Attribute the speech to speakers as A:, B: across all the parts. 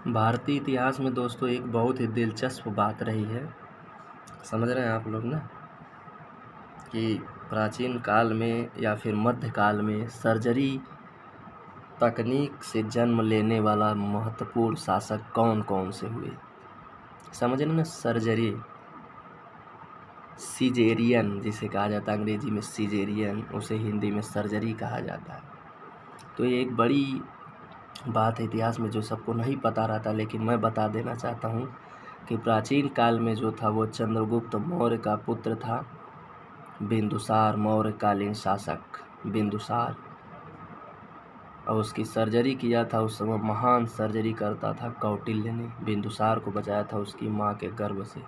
A: भारतीय इतिहास में दोस्तों एक बहुत ही दिलचस्प बात रही है। समझ रहे हैं आप लोग ना कि प्राचीन काल में या फिर मध्यकाल में सर्जरी तकनीक से जन्म लेने वाला महत्वपूर्ण शासक कौन कौन से हुए। समझ रहे ना, सर्जरी, सीजेरियन जिसे कहा जाता है, अंग्रेजी में सीजेरियन, उसे हिंदी में सर्जरी कहा जाता है। तो ये एक बड़ी बात है इतिहास में जो सबको नहीं पता रहता, लेकिन मैं बता देना चाहता हूँ कि प्राचीन काल में जो था वो चंद्रगुप्त मौर्य का पुत्र था, बिंदुसार, मौर्यकालीन शासक बिंदुसार। और उसकी सर्जरी किया था, उस समय महान सर्जरी करता था कौटिल्य ने, बिंदुसार को बचाया था उसकी माँ के गर्भ से।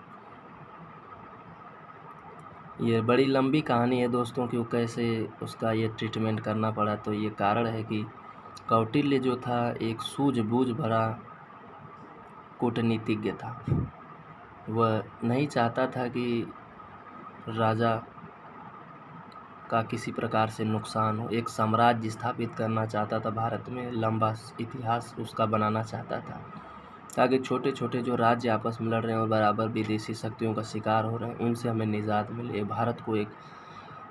A: ये बड़ी लंबी कहानी है दोस्तों कि वो कैसे उसका ये ट्रीटमेंट करना पड़ा। तो ये कारण है कि कौटिल्य जो था एक सूझबूझ भरा कूटनीतिज्ञ था। वह नहीं चाहता था कि राजा का किसी प्रकार से नुकसान हो। एक साम्राज्य स्थापित करना चाहता था भारत में, लंबा इतिहास उसका बनाना चाहता था ताकि छोटे छोटे जो राज्य आपस में लड़ रहे हैं और बराबर विदेशी शक्तियों का शिकार हो रहे हैं, उनसे हमें निजात मिले। भारत को एक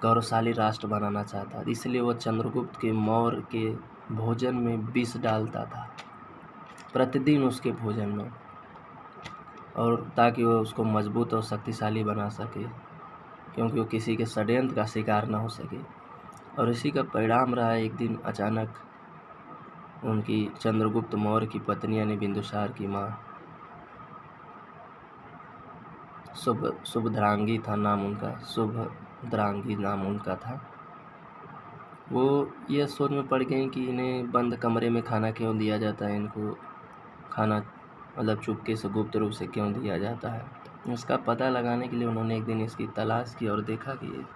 A: गौरवशाली राष्ट्र बनाना चाहता था। इसलिए वह चंद्रगुप्त के मौर्य के भोजन में विष डालता था प्रतिदिन उसके भोजन में, और ताकि वह उसको मजबूत और शक्तिशाली बना सके, क्योंकि वो किसी के षड्यंत्र का शिकार ना हो सके। और इसी का परिणाम रहा, एक दिन अचानक उनकी चंद्रगुप्त मौर्य की पत्नी यानी बिंदुसार की माँ, शुभद्रांगी था नाम उनका, शुभद्रांगी नाम उनका था, वो ये सोच में पड़ गई कि इन्हें बंद कमरे में खाना क्यों दिया जाता है, इनको खाना मतलब चुपके से गुप्त रूप से क्यों दिया जाता है। उसका पता लगाने के लिए उन्होंने एक दिन इसकी तलाश की और देखा कि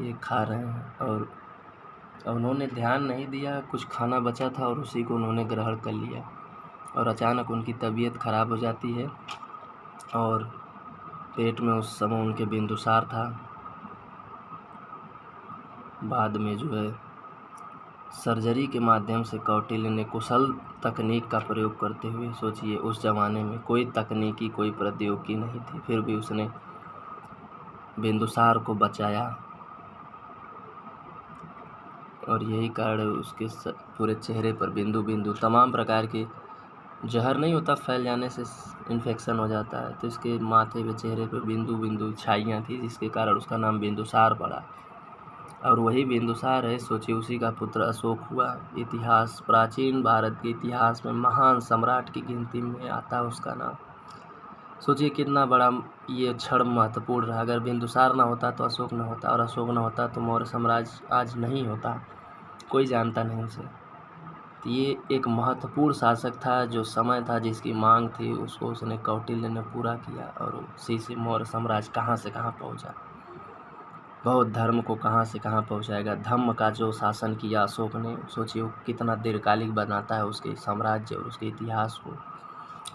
A: ये खा रहे हैं, और उन्होंने ध्यान नहीं दिया, कुछ खाना बचा था और उसी को उन्होंने ग्रहण कर लिया। और अचानक उनकी तबीयत खराब हो जाती है और पेट में उस समय उनके बिंदुसार था। बाद में जो है सर्जरी के माध्यम से कौटिल्य ने कुशल तकनीक का प्रयोग करते हुए, सोचिए उस ज़माने में कोई तकनीकी कोई प्रौद्योगिकी नहीं थी, फिर भी उसने बिंदुसार को बचाया। और यही कारण उसके पूरे चेहरे पर बिंदु बिंदु तमाम प्रकार के जहर नहीं होता, फैल जाने से इन्फेक्शन हो जाता है, तो इसके माथे पे चेहरे पे बिंदु बिंदु छाइयाँ थी, जिसके कारण उसका नाम बिंदुसार पड़ा। और वही बिंदुसार है, सोचिए उसी का पुत्र अशोक हुआ। इतिहास, प्राचीन भारत के इतिहास में महान सम्राट की गिनती में आता है उसका नाम। सोचिए कितना बड़ा ये क्षण महत्वपूर्ण रहा। अगर बिंदुसार ना होता तो अशोक ना होता, और अशोक ना होता तो मौर्य साम्राज्य आज नहीं होता, कोई जानता नहीं उसे। तो ये एक महत्वपूर्ण शासक था, जो समय था जिसकी मांग थी उसको उसने कौटिल्य ने पूरा किया, और उसी से मौर्य साम्राज्य कहाँ से कहाँ पहुँचा, बौद्ध धर्म को कहाँ से कहाँ पहुँचाएगा। धम्म का जो शासन किया अशोक ने, सोचिए वो कितना दीर्घकालिक बनाता है उसके साम्राज्य और उसके इतिहास को।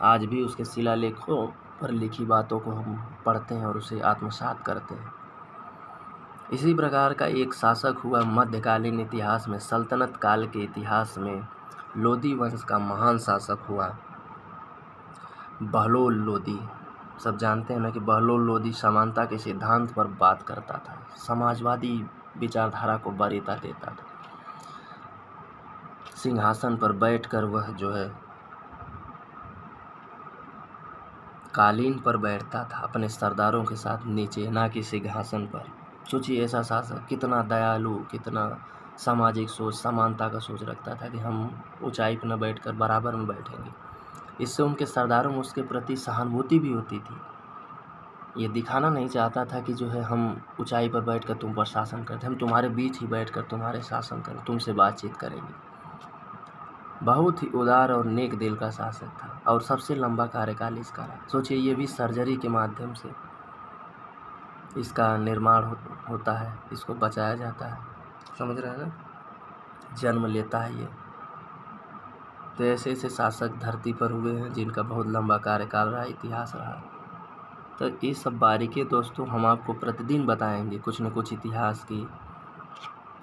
A: आज भी उसके शिलालेखों पर लिखी बातों को हम पढ़ते हैं और उसे आत्मसात करते हैं। इसी प्रकार का एक शासक हुआ मध्यकालीन इतिहास में, सल्तनत काल के इतिहास में लोदी वंश का महान शासक हुआ बहलोल लोदी। सब जानते हैं ना कि बहलोल लोदी समानता के सिद्धांत पर बात करता था, समाजवादी विचारधारा को वरीयता देता था। सिंहासन पर बैठकर वह जो है कालीन पर बैठता था अपने सरदारों के साथ नीचे, ना कि सिंहासन पर। सोचिए ऐसा शासक कितना दयालु, कितना सामाजिक सोच, समानता का सोच रखता था कि हम ऊंचाई पर न बैठकर बराबर में बैठेंगे। इससे उनके सरदारों में उसके प्रति सहानुभूति भी होती थी। ये दिखाना नहीं चाहता था कि जो है हम ऊंचाई पर बैठकर तुम पर शासन करते, हम तुम्हारे बीच ही बैठकर तुम्हारे शासन करें, तुमसे बातचीत करेंगे। बहुत ही उदार और नेक दिल का शासक था, और सबसे लंबा कार्यकाल इसका रहा। सोचिए ये भी सर्जरी के माध्यम से इसका निर्माण होता है, इसको बचाया जाता है। समझ रहे हैं ना, जन्म लेता है ये। तो ऐसे ऐसे शासक धरती पर हुए हैं जिनका बहुत लंबा कार्यकाल रहा, इतिहास रहा। तो ये सब बारीकी दोस्तों हम आपको प्रतिदिन बताएंगे, कुछ न कुछ इतिहास की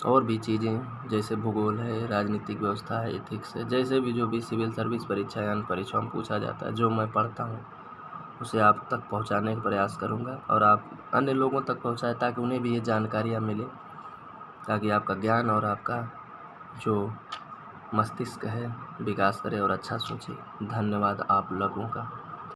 A: और भी चीज़ें जैसे भूगोल है, राजनीतिक व्यवस्था है, एथिक्स है, जैसे भी जो भी सिविल सर्विस परीक्षा या अन्य परीक्षाओं में पूछा जाता है, जो मैं पढ़ता हूँ उसे आप तक पहुँचाने का प्रयास करूँगा और आप अन्य लोगों तक पहुँचाएँ ताकि उन्हें भी ये जानकारियाँ मिले, ताकि आपका ज्ञान और आपका जो मस्तिष्क है विकास करे और अच्छा सोचे। धन्यवाद आप लोगों का।